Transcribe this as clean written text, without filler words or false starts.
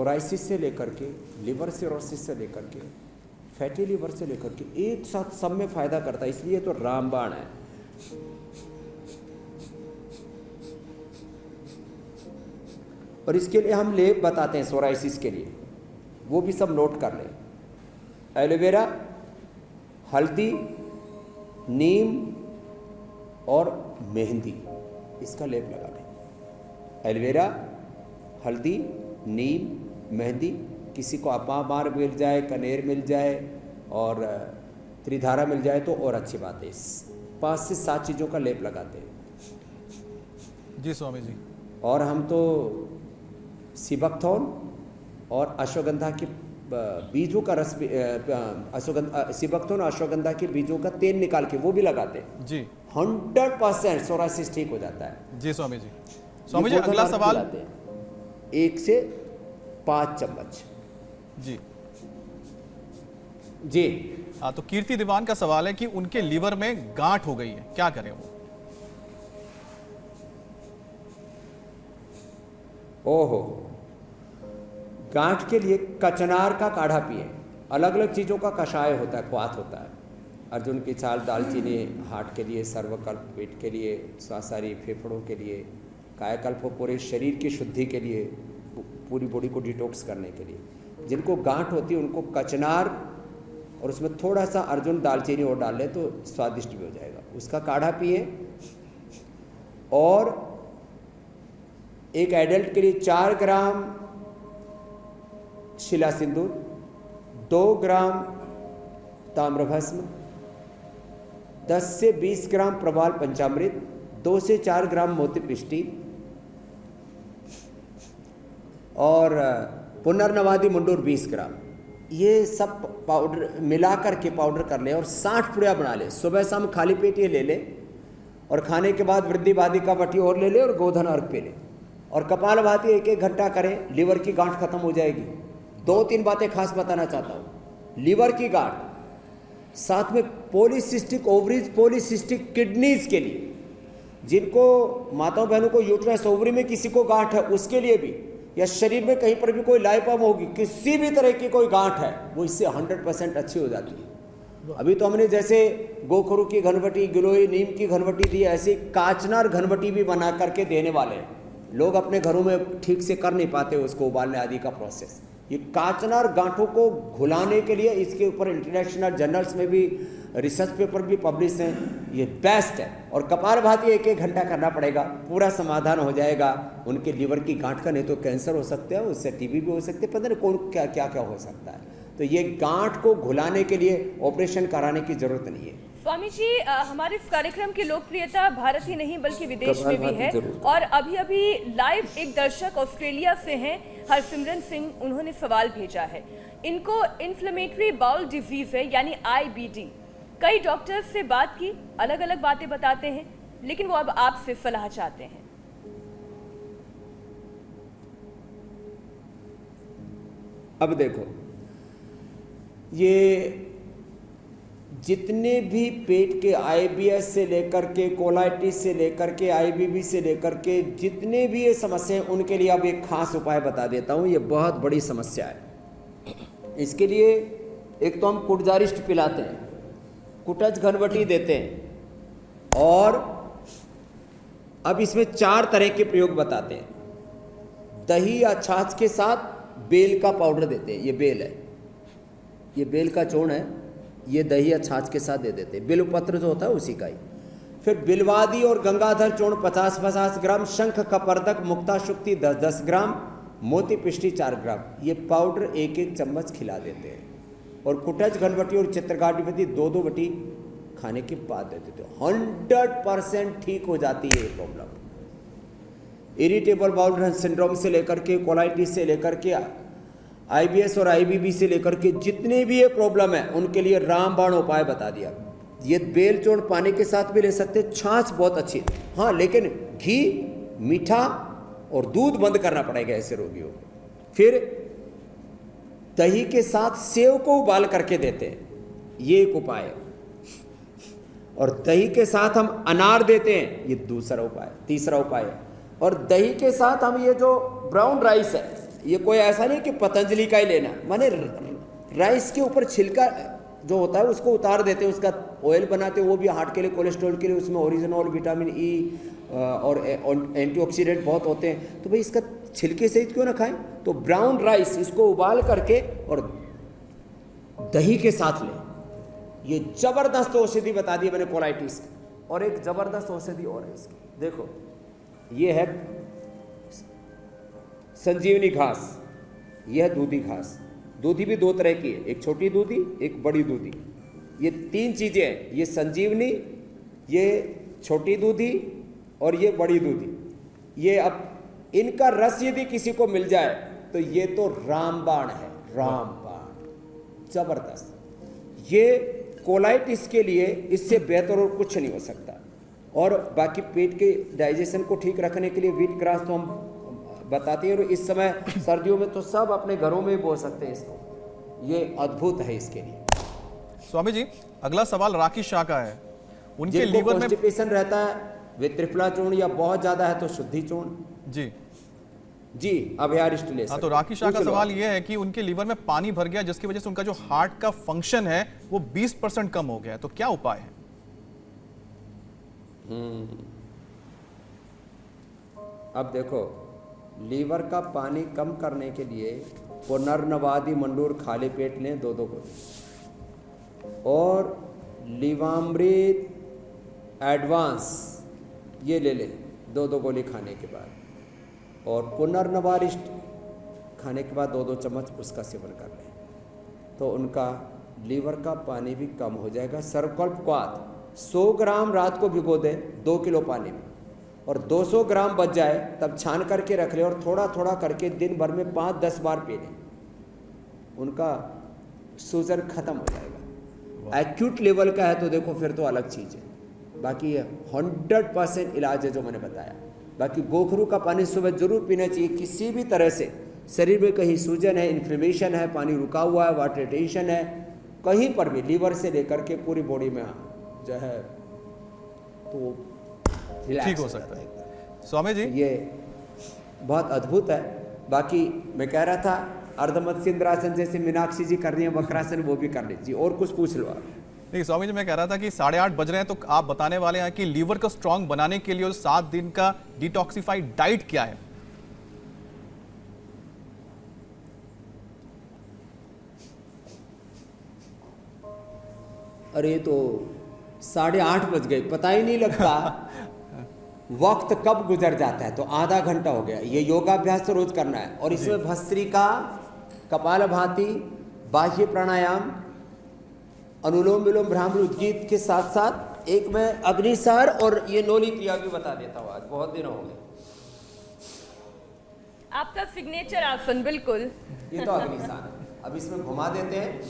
Psoriasis से लेकर के, लिवर सिरोसिस से लेकर के, फैटी लिवर से लेकर के एक साथ सब में फ़ायदा करता है, इसलिए तो रामबाण है। और इसके लिए हम लेप बताते हैं सोराइसिस के लिए, वो भी सब नोट कर लें। एलोवेरा, हल्दी, नीम और मेहंदी, इसका लेप लगा दें। एलोवेरा, हल्दी, नीम, मेहंदी, किसी को अपामार मिल जाए, कनेर मिल जाए और त्रिधारा मिल जाए तो और अच्छी बात है। 5 से 7 चीज़ों का लेप लगाते हैं। जी स्वामी जी। और हम तो सिबकथॉर्न और अश्वगंधा के बीजों का रस, सिबकथॉर्न और अश्वगंधा के बीजों का तेल निकाल के वो भी लगाते हैं जी। 100% सोराइसिस ठीक हो जाता है। जी स्वामी जी। स्वामी जी अगला सवाल, 1 से 5 चम्मच। जी जी। हाँ, तो कीर्ति दीवान का सवाल है कि उनके लीवर में गांठ हो गई है, क्या करें वो? ओहो, गांठ के लिए कचनार का काढ़ा पिए। अलग अलग चीज़ों का कषाय होता है, क्वाथ होता है। अर्जुन की छाल, दालचीनी हार्ट के लिए, सर्वकल्प पेट के लिए, स्वासारी फेफड़ों के लिए, कायाकल्प पूरे शरीर की शुद्धि के लिए, पूरी बॉडी को डिटॉक्स करने के लिए। जिनको गांठ होती है उनको कचनार और उसमें थोड़ा सा अर्जुन दालचीनी और डाल ले तो स्वादिष्ट भी हो जाएगा, उसका काढ़ा पिए। और एक एडल्ट के लिए 4 ग्राम शिला सिंदूर, 2 ग्राम ताम्रभस्म, 10 से 20 ग्राम प्रवाल पंचामृत, 2 से 4 ग्राम मोती पिष्टी और पुनर्नवादी मुंडूर 20 ग्राम। ये सब पाउडर मिला करके पाउडर कर ले और 60 पुड़िया बना ले। सुबह शाम खाली पेट ये ले ले और खाने के बाद वृद्धिवादी का वटी और ले ले और गोधन अर्घ पे ले और कपालभाति 1-1 घंटा करें, लीवर की गांठ खत्म हो जाएगी। 2-3 बातें खास बताना चाहता हूँ। लीवर की गांठ, साथ में पॉलीसिस्टिक ओवरीज, पॉलीसिस्टिक किडनीज के लिए, जिनको माताओं बहनों को यूट्रस ओवरी में किसी को गांठ है उसके लिए भी, या शरीर में कहीं पर भी कोई लाइपम होगी, किसी भी तरह की कोई गांठ है, वो इससे 100% अच्छी हो जाती है। अभी तो हमने जैसे गोखरू की घनवटी, गिलोय, नीम की घनवटी दी, ऐसे काचनार घनवटी भी बना करके देने वाले हैं। लोग अपने घरों में ठीक से कर नहीं पाते उसको उबालने आदि का प्रोसेस। ये काचनार गांठों को घुलाने के लिए इसके ऊपर इंटरनेशनल जर्नल्स में भी रिसर्च पेपर भी पब्लिश हैं, ये बेस्ट है। और कपालभाति 1-1 घंटा करना पड़ेगा, पूरा समाधान हो जाएगा उनके लीवर की गांठ का। नहीं तो कैंसर हो सकते हैं, उससे टीबी भी हो सकते हैं, पता नहीं कौन क्या क्या क्या हो सकता है। तो ये गांठ को घुलाने के लिए ऑपरेशन कराने की जरूरत नहीं है। स्वामी जी, हमारे इस कार्यक्रम की लोकप्रियता भारत ही नहीं बल्कि विदेश में भी है। और अभी अभी लाइव एक दर्शक ऑस्ट्रेलिया से हैं, हरसिमरन सिंह, उन्होंने सवाल भेजा है। इनको इन्फ्लेमेटरी बाउल डिजीज है यानी IBD। कई डॉक्टर्स से बात की, अलग अलग बातें बताते हैं, लेकिन वो अब आपसे सलाह चाहते हैं। अब देखो, ये जितने भी पेट के IBS से लेकर के, कोलाइटिस से लेकर के, IBB से लेकर के, जितने भी ये समस्या हैं उनके लिए अब एक खास उपाय बता देता हूँ। ये बहुत बड़ी समस्या है। इसके लिए एक तो हम कुटजारिष्ट पिलाते हैं, कुटज घनवटी देते हैं, और अब इसमें 4 तरह के प्रयोग बताते हैं। दही या छाछ के साथ बेल का पाउडर देते हैं। ये बेल है, ये बेल का चूर्ण है, ये दही या छाछ के साथ दे देते हैं। बिल्वपत्र जो होता है उसी का ही। फिर बिलवादी और गंगाधर चूर्ण 50-50 ग्राम, शंख कपर्दक मुक्ता शुक्ति 10-10 ग्राम, मोती पिष्टी 4 ग्राम, ये पाउडर 1-1 चम्मच खिला देते हैं। और कुटज घनवटी और चित्रगाटिवती 2-2 बटी खाने के बाद दे देते हैं। 100% ठीक हो जाती है ये प्रॉब्लम। इरिटेबल बाउल सिंड्रोम से लेकर के, कोलाइटिस से लेकर के, IBS और IBB से लेकर के जितने भी ये प्रॉब्लम है उनके लिए रामबाण उपाय बता दिया। ये बेल चूर्ण पानी के साथ भी ले सकते, छाछ बहुत अच्छी। हाँ, लेकिन घी, मीठा और दूध बंद करना पड़ेगा ऐसे रोगियों को। फिर दही के साथ सेव को उबाल करके देते हैं, ये एक उपाय है। और दही के साथ हम अनार देते हैं, ये दूसरा उपाय, तीसरा उपाय है। और दही के साथ हम ये जो ब्राउन राइस है ये कोई ऐसा नहीं कि पतंजलि का ही लेना, माने राइस के ऊपर छिलका जो होता है उसको उतार देते हैं, उसका ऑयल बनाते हैं, वो भी हार्ट के लिए, कोलेस्ट्रॉल के लिए, उसमें ओरिजिनल विटामिन ई और एंटीऑक्सीडेंट बहुत होते हैं। तो भाई इसका छिलके सहित क्यों ना खाएं? तो ब्राउन राइस इसको उबाल करके और दही के साथ लें। ये जबरदस्त औषधि बता दी मैंने कोलाइटिस की। और एक जबरदस्त औषधि और है इसकी, देखो ये है संजीवनी घास, यह है दूधी घास। दूधी भी दो तरह की है, एक छोटी दूधी, एक बड़ी दूधी। ये तीन चीजें हैं, ये संजीवनी, ये छोटी दूधी और ये बड़ी दूधी। ये अब इनका रस यदि किसी को मिल जाए तो ये तो रामबाण है, रामबाण, जबरदस्त। ये कोलाइटिस के लिए इससे बेहतर और कुछ नहीं हो सकता। और बाकी पेट के डाइजेशन को ठीक रखने के लिए व्हीट ग्रास तो हम बताते हैं, और इस समय सर्दियों में तो सब अपने घरों में भी बो सकते हैं इसको। ये अद्भुत है इसके लिए। स्वामी जी, अगला सवाल राकेश शाह का है। उनके जिनको लीवर में कॉन्स्टिपेशन रहता है, वे त्रिफला चूर्ण या बहुत ज्यादा है तो शुद्धि चूर्ण। जी अभयारिष्ट ले सकते। हाँ, तो राकेश शाह का सवाल यह है कि उनके लीवर में पानी भर गया, जिसकी वजह से उनका जो हार्ट का फंक्शन है वो 20% कम हो गया है, तो क्या उपाय है? अब देखो, लीवर का पानी कम करने के लिए पुनर्नवादी मंडूर खाली पेट लें 2-2 गोली, और लीवामृत एडवांस ये ले लें 2-2 गोली खाने के बाद, और पुनर्नवारिष्ट खाने के बाद 2-2 चम्मच उसका सेवन कर लें, तो उनका लीवर का पानी भी कम हो जाएगा। सर्वकल्पवात 100 ग्राम रात को भिगो दें 2 किलो पानी में, और 200 ग्राम बच जाए तब छान करके रख ले, और थोड़ा थोड़ा करके दिन भर में 5-10 बार पी लें, उनका सूजन खत्म हो जाएगा। एक्यूट लेवल का है तो देखो फिर तो अलग चीज़ है, बाकी 100% इलाज है जो मैंने बताया। बाकी गोखरू का पानी सुबह जरूर पीना चाहिए। किसी भी तरह से शरीर में कहीं सूजन है, इन्फ्लेमेशन है, पानी रुका हुआ है, वाटर रिटेंशन है, कहीं पर भी लीवर से लेकर के पूरी बॉडी में जो है तो ठीक हो सकता है। स्वामी जी, ये बहुत अद्भुत है। बाकी मैं कह रहा था अर्धमत्स्य इंद्रासन जैसे मीनाक्षी जी कर रही है वक्रासन, वो भी कर लीजिए। और कुछ पूछ लो आप। नहीं स्वामी जी, मैं कह रहा था कि 8:30 बज रहे हैं, तो आप बताने वाले हैं कि लीवर को स्ट्रांग बनाने के लिए 7 दिन का डिटॉक्सिफाइड डाइट क्या है? अरे तो 8:30 बज गए, पता ही नहीं लगता वक्त कब गुजर जाता है। तो आधा घंटा हो गया। ये योगाभ्यास तो रोज करना है, और इसमें भस्त्रिका, कपालभाति, बाह्य प्राणायाम, अनुलोम विलोम, भ्रामरी, उद्गीत के साथ साथ एक मैं अग्निसार और ये नोली क्रिया भी बता देता हूँ। आज बहुत दिन हो गए। आपका सिग्नेचर आसन बिल्कुल। ये तो अग्निसार है। अब इसमें घुमा देते हैं।